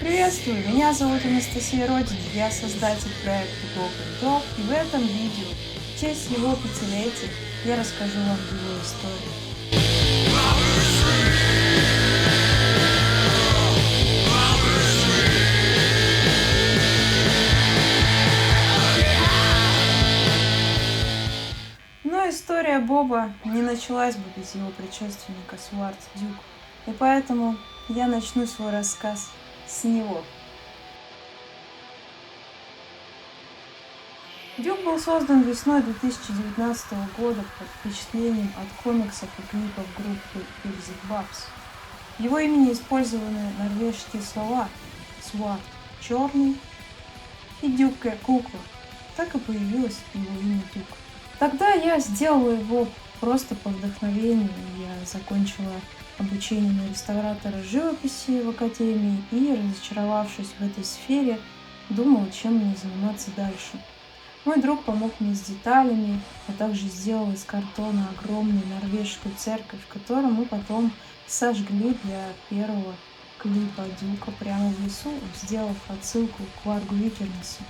Приветствую, меня зовут Анастасия Родина, я создатель проекта Bob and Dog, и в этом видео, в честь его 5-летия, я расскажу вам его историю. Но история Боба не началась бы без его предшественника Стюарт Дюк, и поэтому я начну свой рассказ с него. Дюк был создан весной 2019 года под впечатлением от комиксов и клипов группы Ipsy Bubs. В его имени использованы норвежские слова «сват» – «черный» и «дюкке» – «кукла». Так и появилось его имя Дюк. Тогда я сделала его просто по вдохновению. Я закончила обучение на реставратора живописи в академии и, разочаровавшись в этой сфере, думала, чем мне заниматься дальше. Мой друг помог мне с деталями, а также сделал из картона огромную норвежскую церковь, которую мы потом сожгли для первого клипа Дюка прямо в лесу, сделав отсылку к Варгу Викернесу.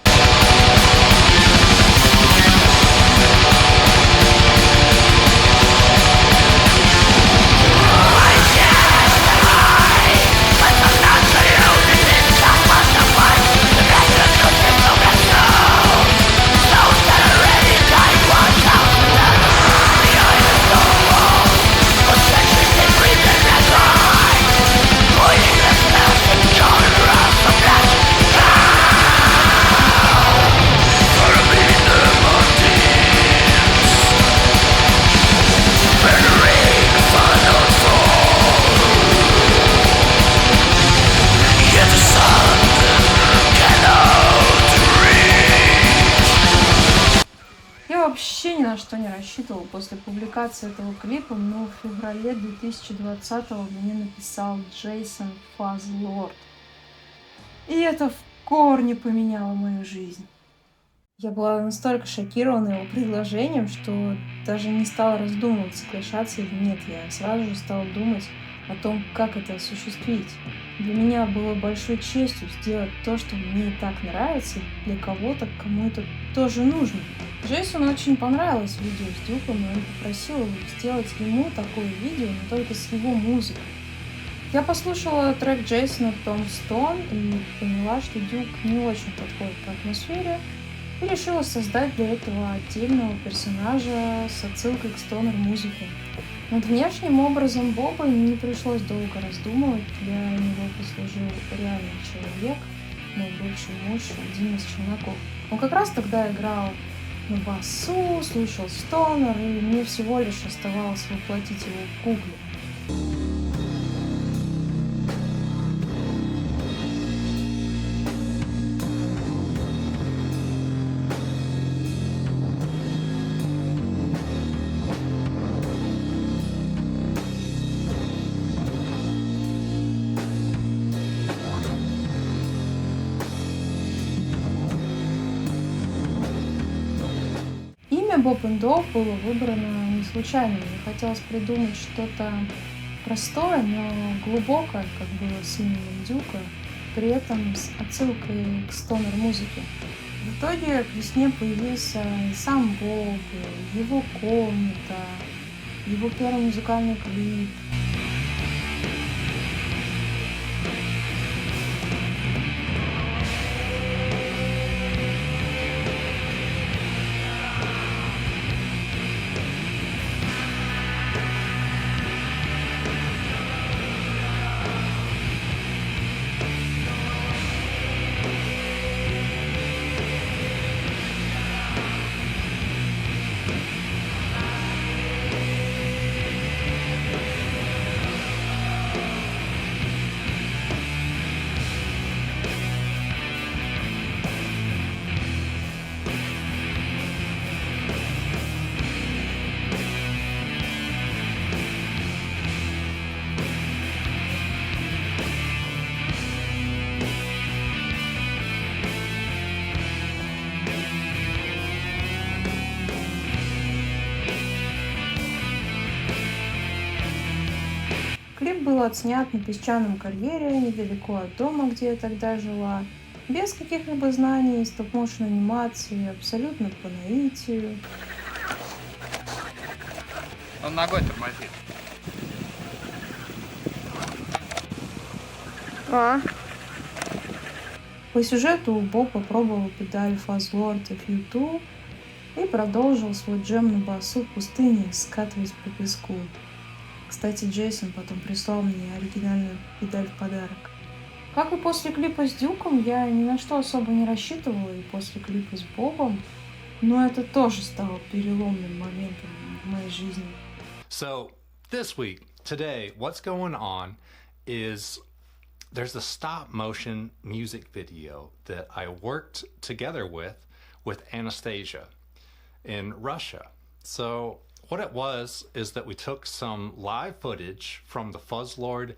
Я вообще ни на что не рассчитывал после публикации этого клипа, но в феврале 2020-го мне написал Джейсон Фазлорд. И это в корне поменяло мою жизнь. Я была настолько шокирована его предложением, что даже не стала раздумывать, соглашаться или нет. Я сразу же стала думать о том, как это осуществить. Для меня было большой честью сделать то, что мне и так нравится, для кого-то, кому это тоже нужно. Джейсону очень понравилось видео с Дюком, и он попросил сделать ему такое видео, но только с его музыкой. Я послушала трек Джейсона «Том Стоун» и поняла, что Дюк не очень подходит к атмосфере, и решила создать для этого отдельного персонажа с отсылкой к стонер-музыке. Над внешним образом Боба не пришлось долго раздумывать, для него послужил реальный человек, мой бывший муж Денис Челноков. Он как раз тогда играл на басу, слушал стонер, и мне всего лишь оставалось воплотить его в Гугле. Имя Bob and Dog было выбрано не случайно. Мне хотелось придумать что-то простое, но глубокое, как было с именем Дюка, при этом с отсылкой к стонер-музыке. В итоге к весне появился и сам Боб, его комната, его первый музыкальный клип. Клип был отснят на песчаном карьере, недалеко от дома, где я тогда жила, без каких-либо знаний стоп-моушен анимации, абсолютно по наитию. Он ногой тормозит. По сюжету Боб попробовал педаль Fazlord FU2 и продолжил свой джем на басу в пустыне, скатываясь по песку. Кстати, Джейсон потом прислал мне оригинальную педаль в подарок. Как и после клипа с Дюком, я ни на что особо не рассчитывала, и после клипа с Бобом, но это тоже стало переломным моментом в моей жизни. So this week, today, what's going on is there's a stop motion music video that I worked together with Anastasia in Russia. So what it was is that we took some live footage from the Fuzzlord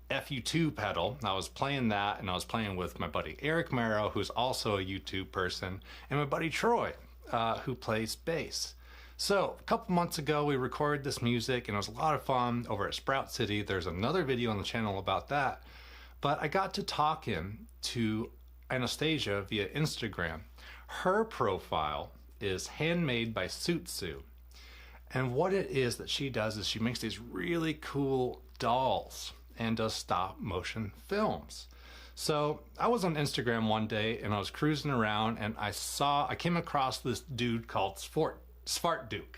FU2 pedal. I was playing that, and I was playing with my buddy Eric Marrow, who's also a YouTube person, and my buddy Troy, who plays bass. So a couple months ago, we recorded this music, and it was a lot of fun over at Sprout City. There's another video on the channel about that. But I got to talking to Anastasia via Instagram. Her profile is Handmade by Sutsu. And what it is that she does is she makes these really cool dolls and does stop motion films. So I was on Instagram one day and I was cruising around and I came across this dude called Svartduk.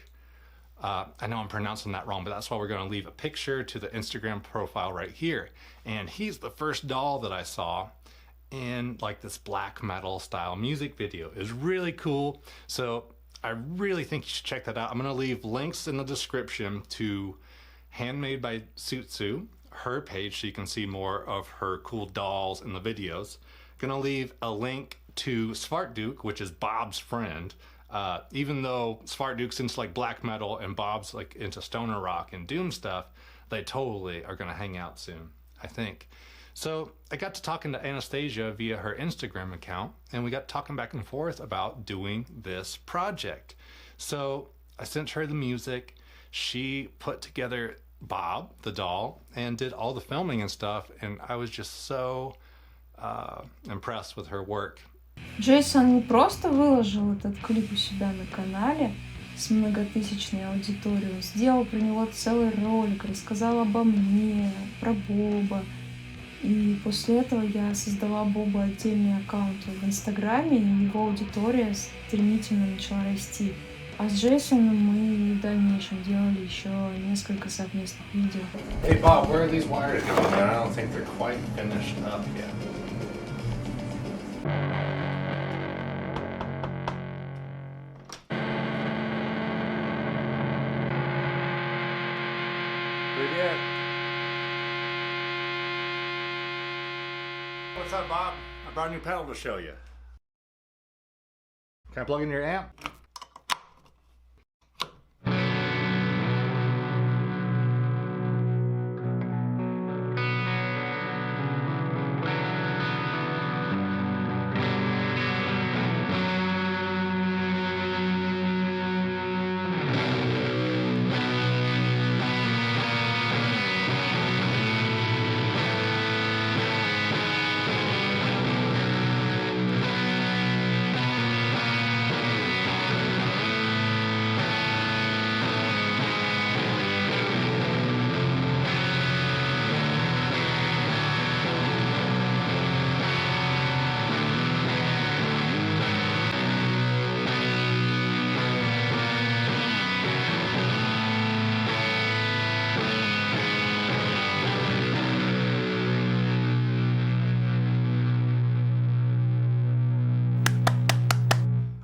I know I'm pronouncing that wrong, but that's why we're going to leave a picture to the Instagram profile right here. And he's the first doll that I saw in like this black metal style music video. It was really cool. So I really think you should check that out. I'm going to leave links in the description to Handmade by Sutsu, her page, so you can see more of her cool dolls in the videos. Gonna leave a link to Svartduk, which is Bob's friend. Even though Svartduk's into like black metal and Bob's like into stoner rock and doom stuff, they totally are gonna hang out soon, I think. So I got to talking to Anastasia via her Instagram account, and we got talking back and forth about doing this project. So I sent her the music. She put together Bob, the doll, and did all the filming and stuff, and I was just so impressed with her work. Джейсон не просто выложил этот клип у себя на канале с многотысячной аудиторией, он сделал про него целый ролик, рассказал обо мне, про Боба. И после этого я создала Бобу отдельный аккаунт в Инстаграме, и его аудитория стремительно начала расти. А с Джейсоном мы в дальнейшем делали еще несколько совместных видео. Hey Bob, where are these wires going, man? I don't think they're quite finished up yet. Привет. What's up, Bob? I brought a new pedal to show you. Can I plug in your amp?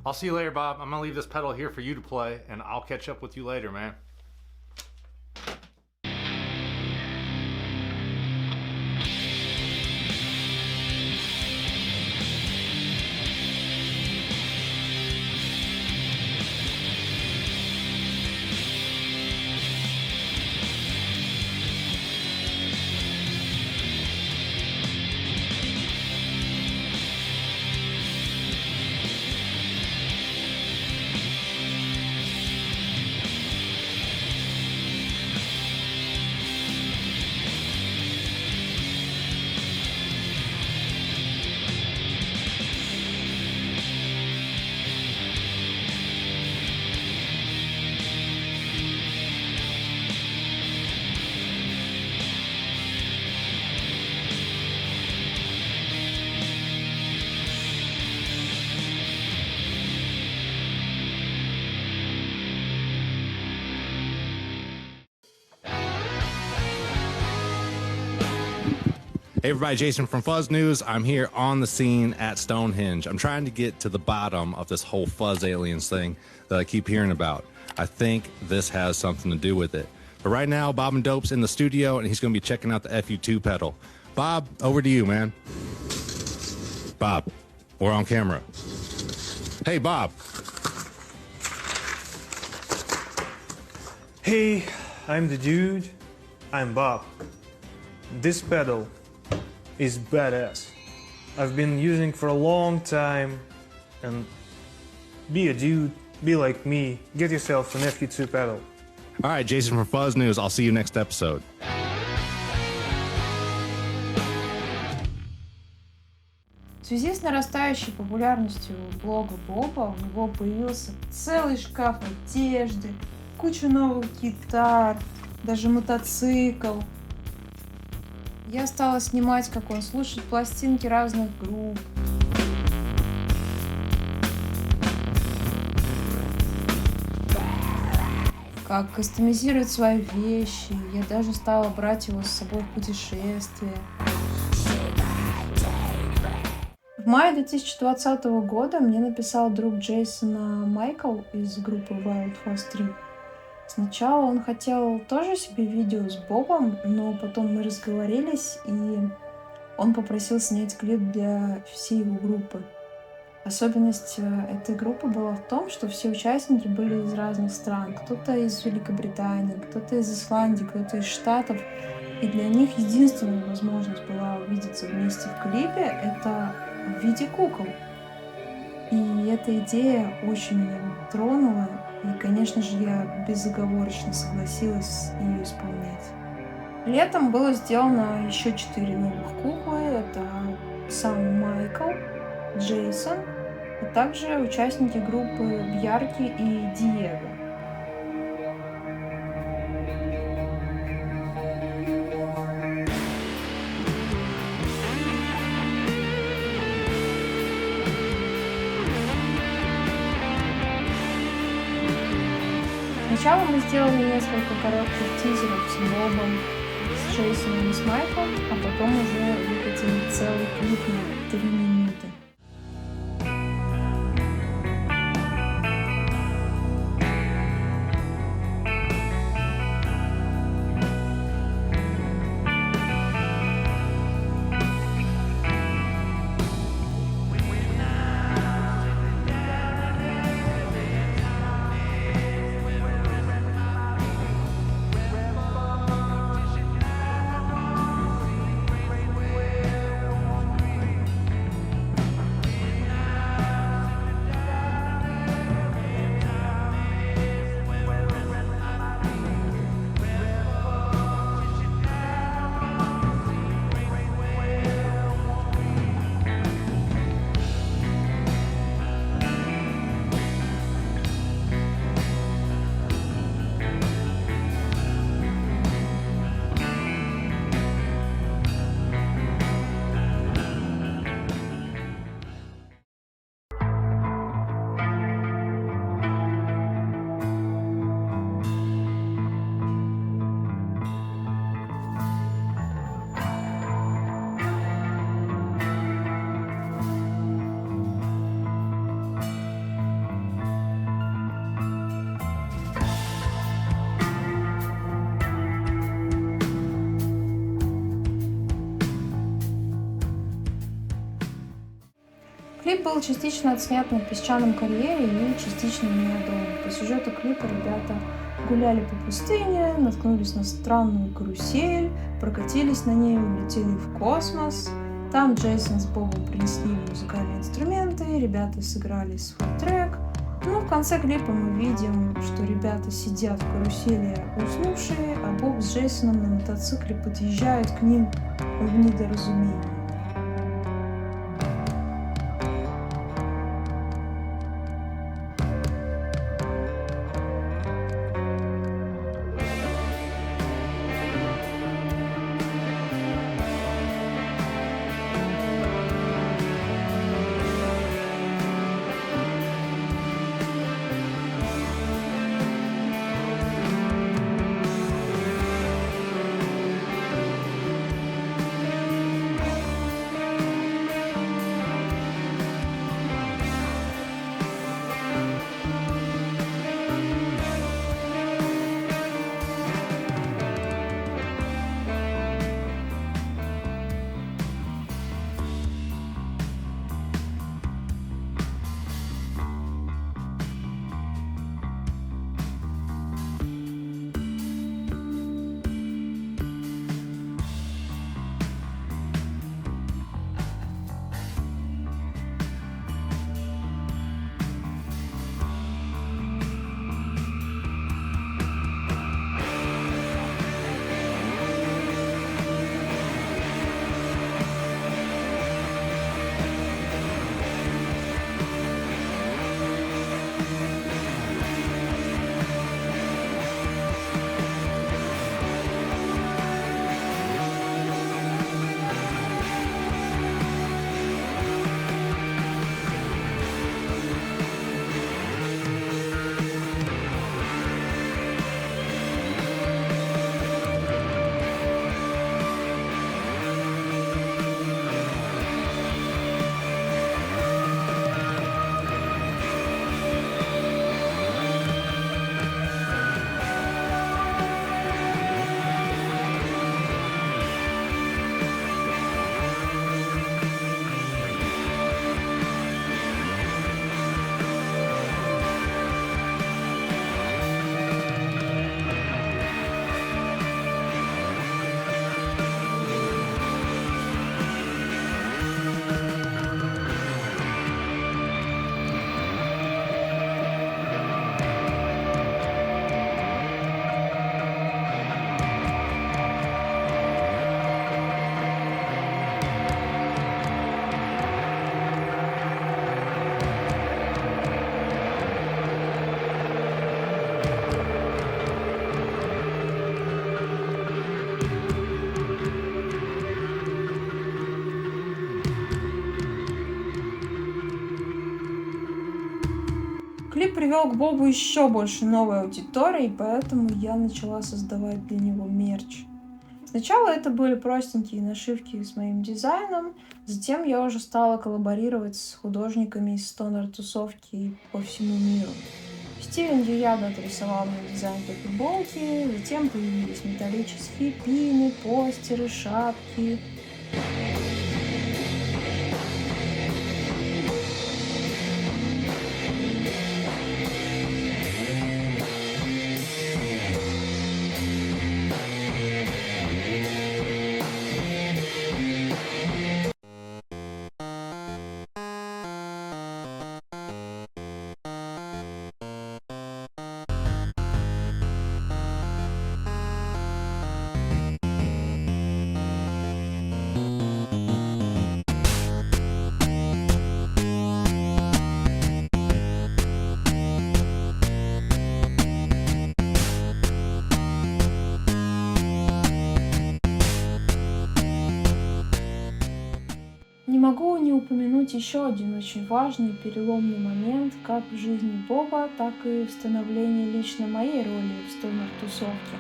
I'll see you later, Bob. I'm gonna leave this pedal here for you to play, and I'll catch up with you later, man. Hey everybody, Jason from Fuzz News. I'm here on the scene at Stonehenge. I'm trying to get to the bottom of this whole fuzz aliens thing that I keep hearing about. I think this has something to do with it. But right now, Bob and Dope's in the studio, and he's going to be checking out the FU2 pedal. Bob, over to you, man. Bob, we're on camera. Hey, Bob. Hey, I'm the dude. I'm Bob. This pedal is badass. I've been using for a long time, and be a dude, be like me, get yourself an FU2 pedal. All right, Jason from Fuzz News. I'll see you next episode. В связи с нарастающей популярностью блога Боба у него появился целый шкаф одежды, куча новых гитар, даже мотоцикл. Я стала снимать, как он слушает пластинки разных групп. Как кастомизировать свои вещи. Я даже стала брать его с собой в путешествие. В мае 2020 года мне написал друг Джейсона Майкл из группы Wild Fast 3. Сначала он хотел тоже себе видео с Бобом, но потом мы разговорились, и он попросил снять клип для всей его группы. Особенность этой группы была в том, что все участники были из разных стран. Кто-то из Великобритании, кто-то из Исландии, кто-то из Штатов. И для них единственная возможность была увидеться вместе в клипе — это в виде кукол. И эта идея очень меня тронула. И, конечно же, я безоговорочно согласилась ее исполнять. Летом было сделано еще 4 новых куклы. Это сам Майкл, Джейсон, а также участники группы Бьярки и Диего. Сначала мы сделали несколько коротких тизеров с Бобом, с Джейсоном и с Майклом, а потом уже выкатили целый клип на 3 минуты. Клип был частично отснят на песчаном карьере и частично у меня дома. По сюжету клипа ребята гуляли по пустыне, наткнулись на странную карусель, прокатились на ней и улетели в космос. Там Джейсон с Бобом принесли музыкальные инструменты, ребята сыграли свой трек. Ну, в конце клипа мы видим, что ребята сидят в карусели уснувшие, а Боб с Джейсоном на мотоцикле подъезжают к ним в недоразумении. Клип привел к Бобу еще больше новой аудитории, поэтому я начала создавать для него мерч. Сначала это были простенькие нашивки с моим дизайном, затем я уже стала коллаборировать с художниками из стонер-тусовки по всему миру. Стивен Дьюяда отрисовал мне дизайн для футболки, затем появились металлические пины, постеры, шапки. Не могу не упомянуть еще один очень важный переломный момент как в жизни Боба, так и в становлении лично моей роли в стонер-тусовке.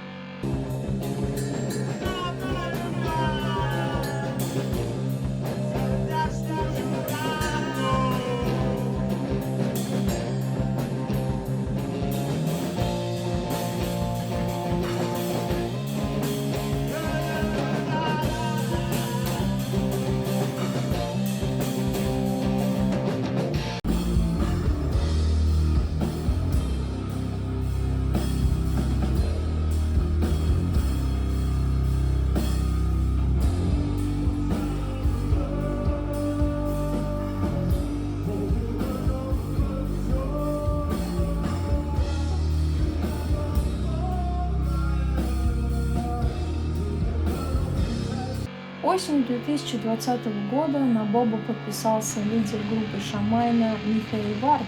Осенью 2020 года на Боба подписался лидер группы Шамайна Михаил Вардин.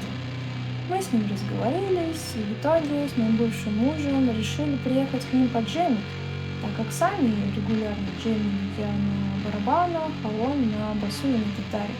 Мы с ним разговорились, и в итоге с моим бывшим мужем решили приехать к ним поджемить, так как сами регулярно джемили я на барабанах, а он на басу и на гитаре.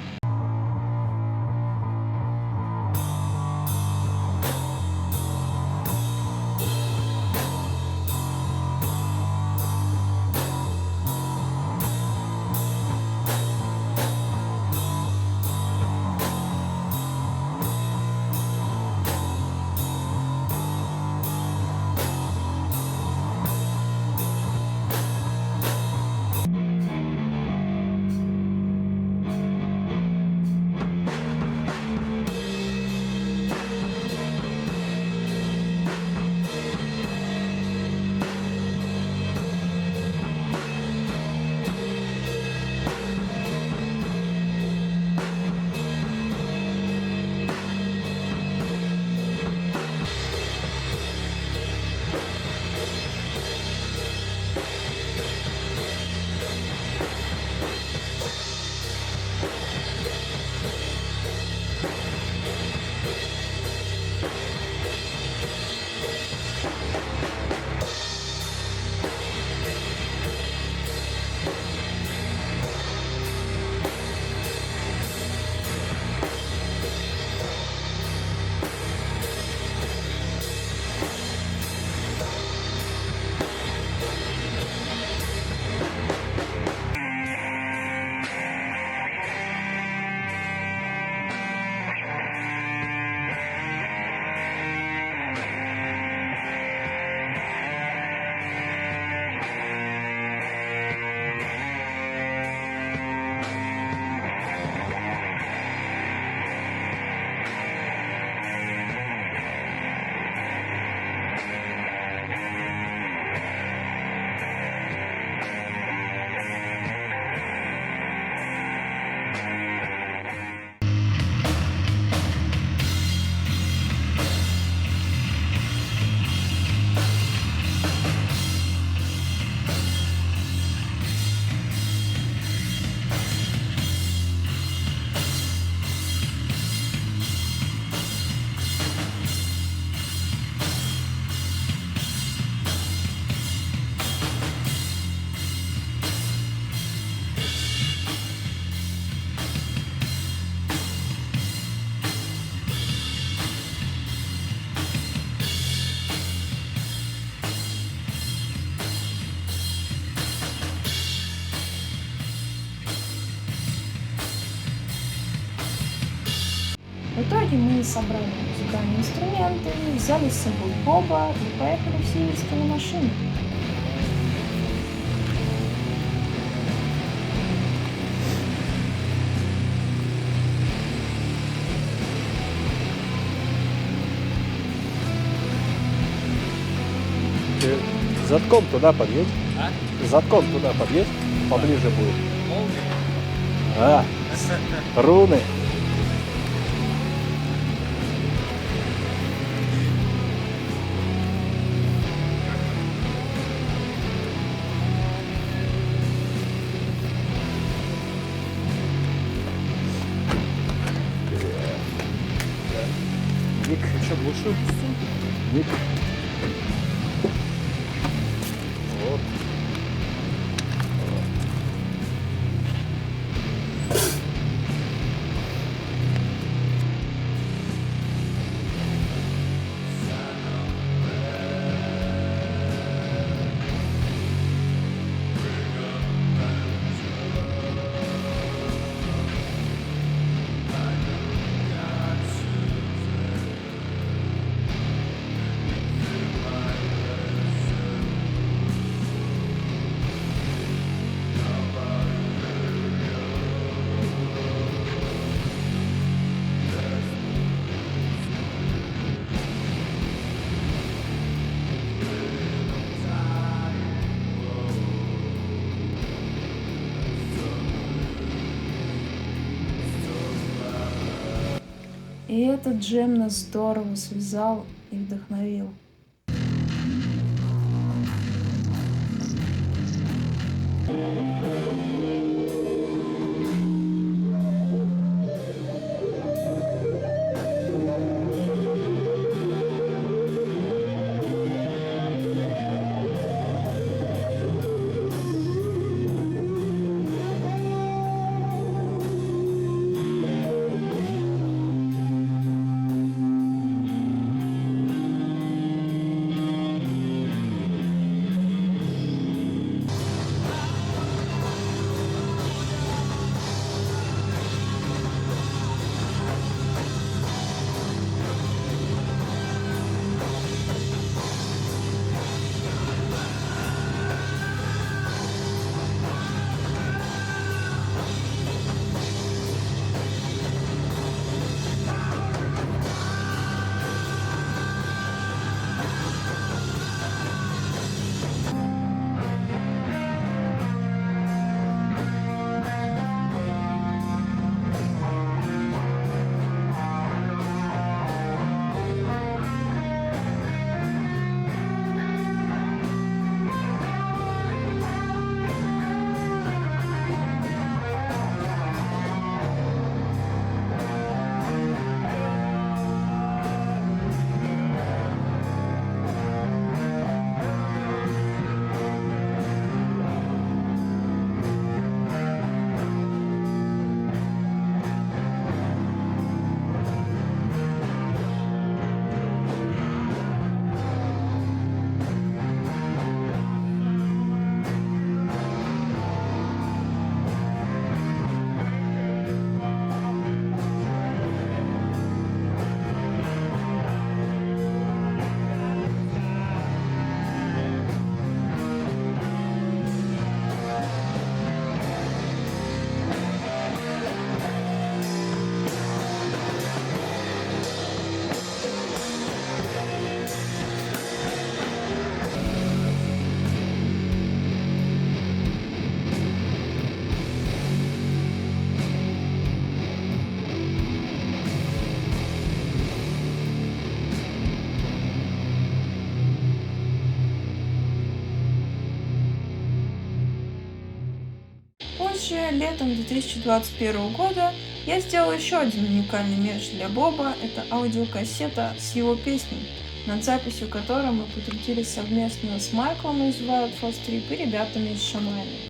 В итоге мы собрали музыкальные инструменты, взяли с собой Боба и поехали в Сибирске на машине. Ты задком туда подъедь. Задком туда подъедь. Поближе будет. А, руны. Ник, еще глушу. Ник. Вот. И этот джем нас здорово связал и вдохновил. Позже, летом 2021 года, я сделал еще один уникальный мерч для Боба. Это аудиокассета с его песней, над записью которой мы потрудились совместно с Майклом из Wild Force Trip и ребятами из Шамайна.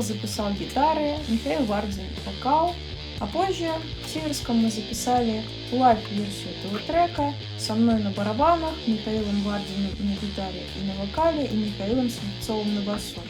Павел записал гитары, Михаил Вардин вокал, а позже в Северском мы записали лайв-версию этого трека со мной на барабанах, Михаилом Вардиным на гитаре и на вокале и Михаилом Слепцовым на басу.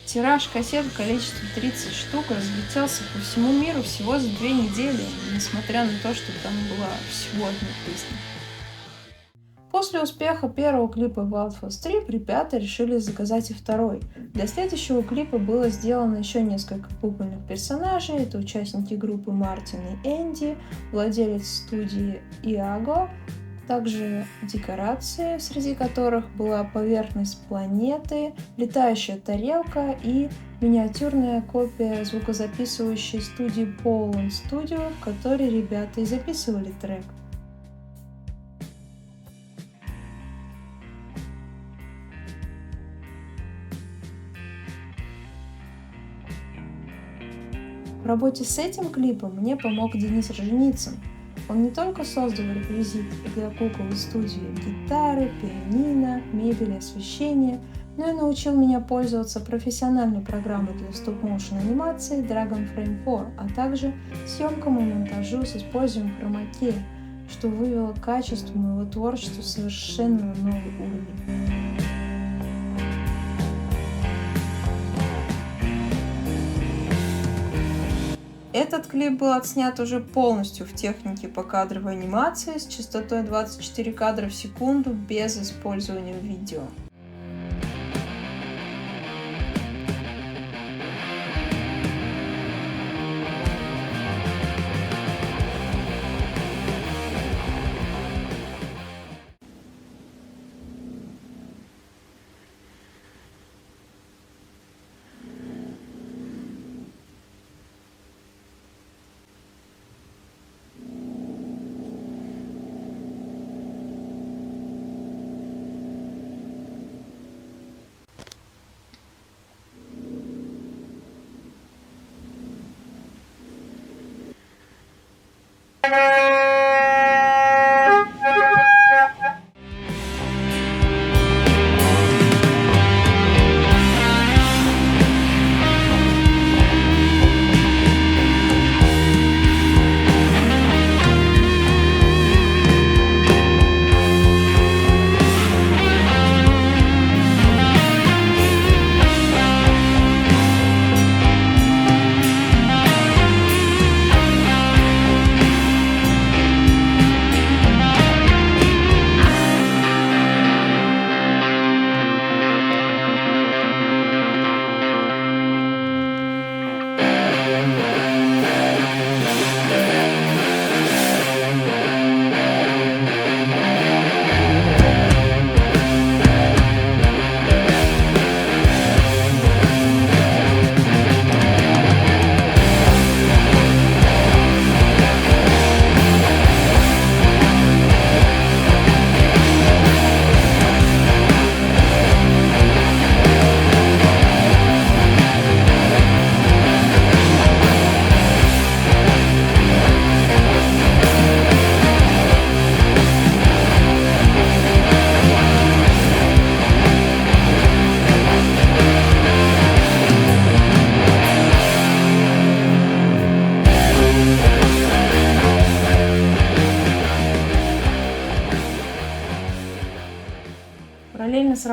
Тираж кассет в количестве 30 штук разлетелся по всему миру всего за 2 недели, несмотря на то, что там была всего одна песня. После успеха первого клипа Wild Fast 3 ребята решили заказать и второй. Для следующего клипа было сделано еще несколько кукольных персонажей. Это участники группы Мартин и Энди, владелец студии Iago, также декорации, среди которых была поверхность планеты, летающая тарелка и миниатюрная копия звукозаписывающей студии Poland Studio, в которой ребята и записывали трек. В работе с этим клипом мне помог Денис Роженицын. Он не только создал реквизит для кукол из студии, гитары, пианино, мебель, освещение, но и научил меня пользоваться профессиональной программой для стоп-моушен анимации Dragon Frame 4, а также съемкам и монтажу с использованием хромакея, что вывело качество моего творчества совершенно на новый уровень. Этот клип был отснят уже полностью в технике покадровой анимации с частотой 24 кадра в секунду без использования видео.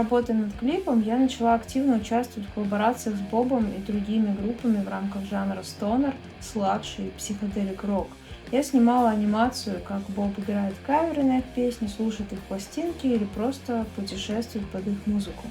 работой над клипом я начала активно участвовать в коллаборациях с Бобом и другими группами в рамках жанра стонер, сладж и психоделик рок. Я снимала анимацию, как Боб играет каверы на их песни, слушает их пластинки или просто путешествует под их музыку.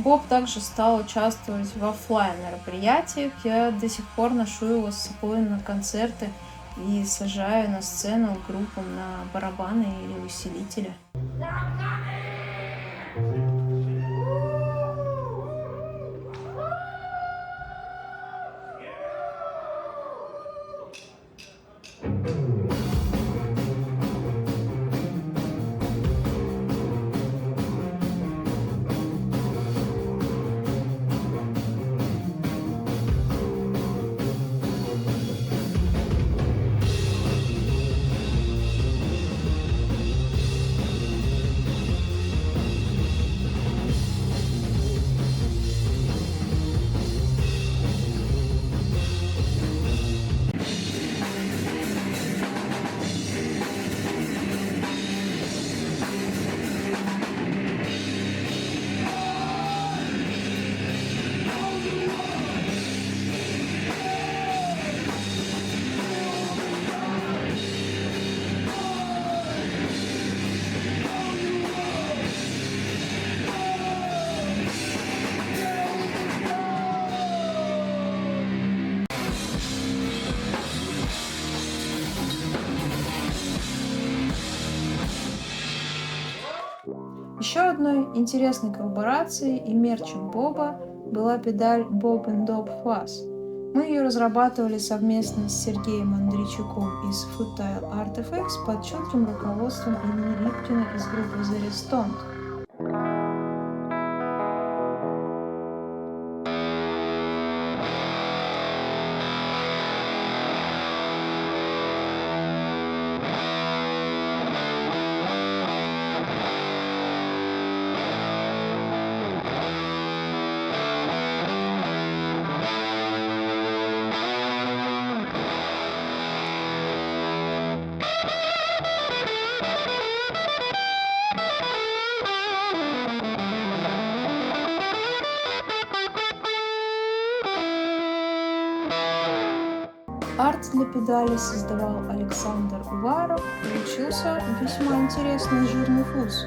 Боб также стал участвовать в оффлайн мероприятиях. Я до сих пор ношу его с собой на концерты и сажаю на сцену группам на барабаны или усилители. Еще одной интересной коллаборацией и мерчем Боба была педаль Bob and Dob Fuzz. Мы ее разрабатывали совместно с Сергеем Андрейчуком из Futile Artifacts под чутким руководством имени Рипкина из группы The Restoned. Арт для педали создавал Александр Уваров. Получился весьма интересный жирный фуз.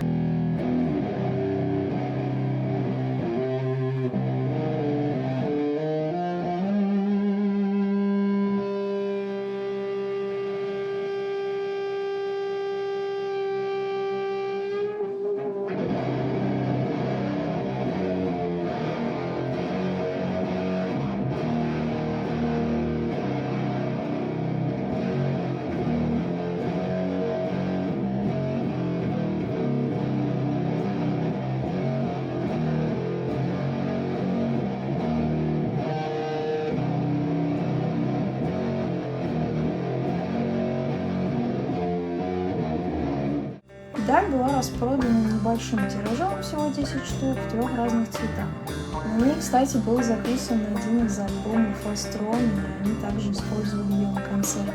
Педаль была распродана небольшим тиражом, всего 10 штук, в 3 разных цветах. На ней, кстати, был записан один из альбомов Astron, и они также использовали ее на концертах.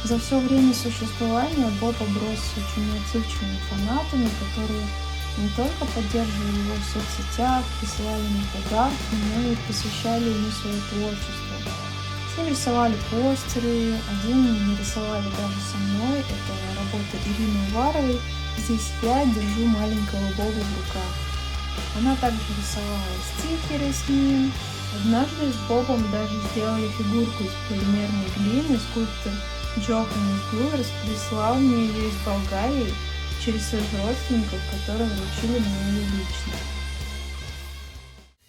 За все время существования Боб оброс очень отзывчивыми фанатами, которые не только поддерживали его в соцсетях, присылали ему подарки, но и посвящали ему свое творчество. Все рисовали постеры, один нарисовали даже со мной, это работа Ирины Уваровой. Здесь я держу маленького Боба в руках. Она также рисовала стикеры с ним. Однажды с Бобом даже сделали фигурку из полимерной глины. Скульптор Джоханнес Глуверс прислал мне ее из Болгарии через своих родственников, которые вручили мне ее лично.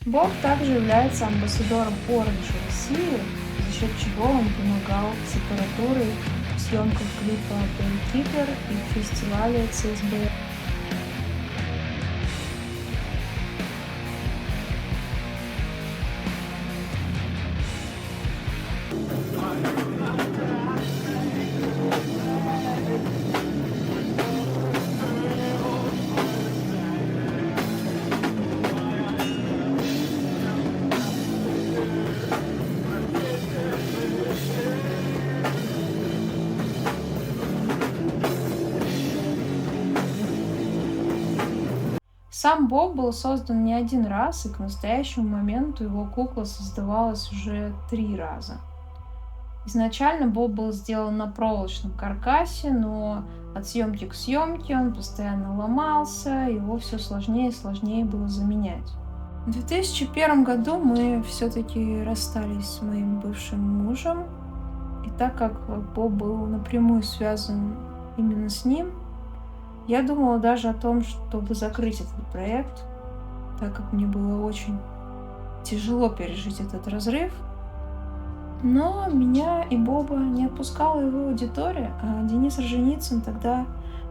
Боб также является амбассадором Orange России, за счет чего он помогал с аппаратурой в съемках клипа Paykeeper и фестиваля CSB. Сам Боб был создан не один раз, и к настоящему моменту его кукла создавалась уже 3 раза. Изначально Боб был сделан на проволочном каркасе, но от съемки к съемке он постоянно ломался, его все сложнее и сложнее было заменять. В 2001 году мы все-таки расстались с моим бывшим мужем, и так как Боб был напрямую связан именно с ним, я думала даже о том, чтобы закрыть этот проект, так как мне было очень тяжело пережить этот разрыв. Но меня и Боба не отпускала его аудитория, а Денис Орджоникидзе тогда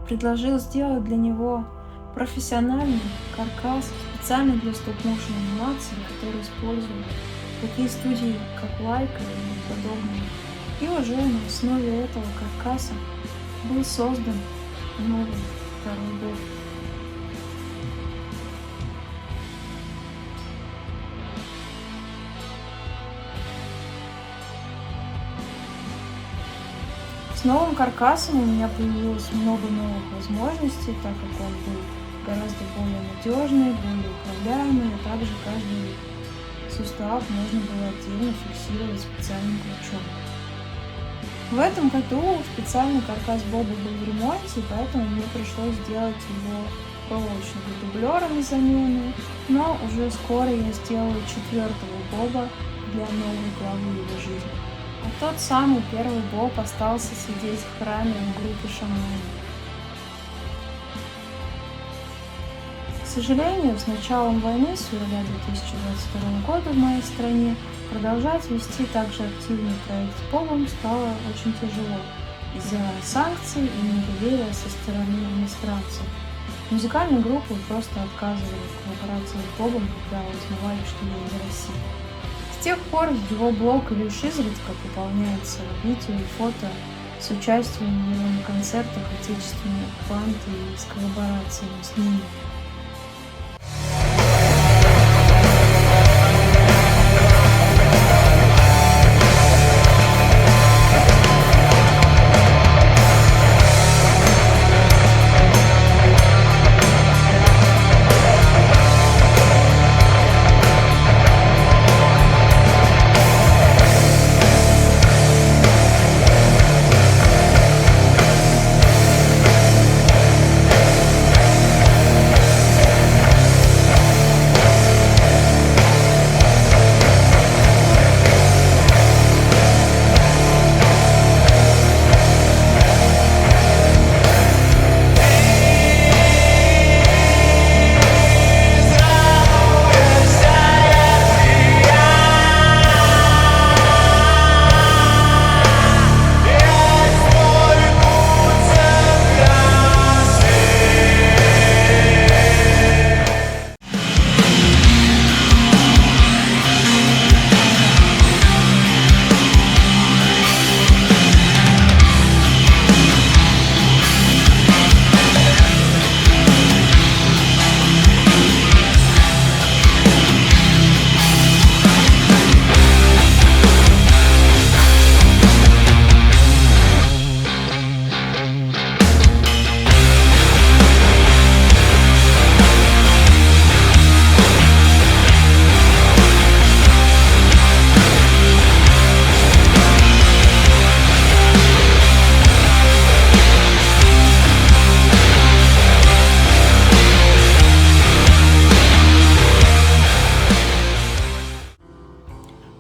предложил сделать для него профессиональный каркас специально для стоп-моушен анимации, который используют такие студии, как Лайка и подобные. И уже на основе этого каркаса был создан новый второй Боб. С новым каркасом у меня появилось много новых возможностей, так как он был гораздо более надежный, более управляемый, а также каждый сустав можно было отдельно фиксировать специальным ключом. В этом году специальный каркас Боба был в ремонте, и поэтому мне пришлось сделать его проволочными дублерами замены, но уже скоро я сделаю 4-го Боба для новой главы его жизни. А тот самый первый Боб остался сидеть в храме группы шаманов. К сожалению, с началом войны с февраля 2022 года в моей стране продолжать вести также активный проект с Бобом стало очень тяжело из-за санкций и недоверия со стороны иностранцев. Музыкальные группы просто отказывали в коллаборации с Бобом, когда узнавали, что я из России. С тех пор его блог лишь изредка пополняется видео и фото с участием его на концертах отечественных банд и с коллаборациями с ними.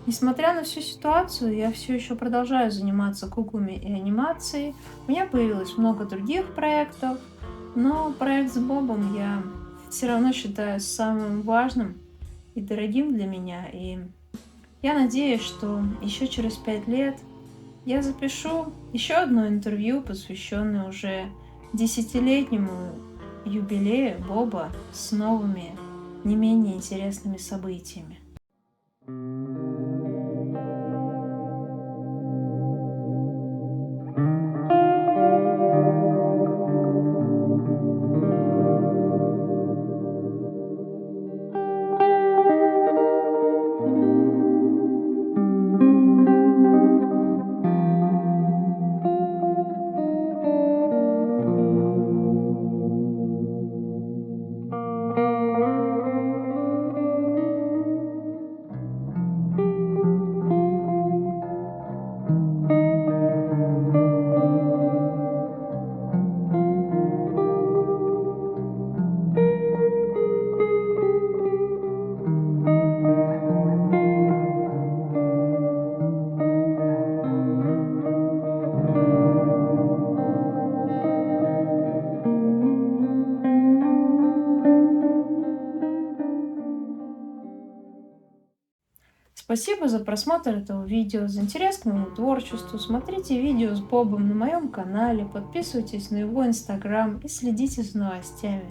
Несмотря на всю ситуацию, я все еще продолжаю заниматься куклами и анимацией. У меня появилось много других проектов, но проект с Бобом я все равно считаю самым важным и дорогим для меня. И Я надеюсь, что еще через 5 лет я запишу еще одно интервью, посвященное уже 10-летнему юбилею Боба с новыми, не менее интересными событиями. Спасибо за просмотр этого видео, за интерес к моему творчеству. Смотрите видео с Бобом на моем канале, подписывайтесь на его инстаграм и следите за новостями.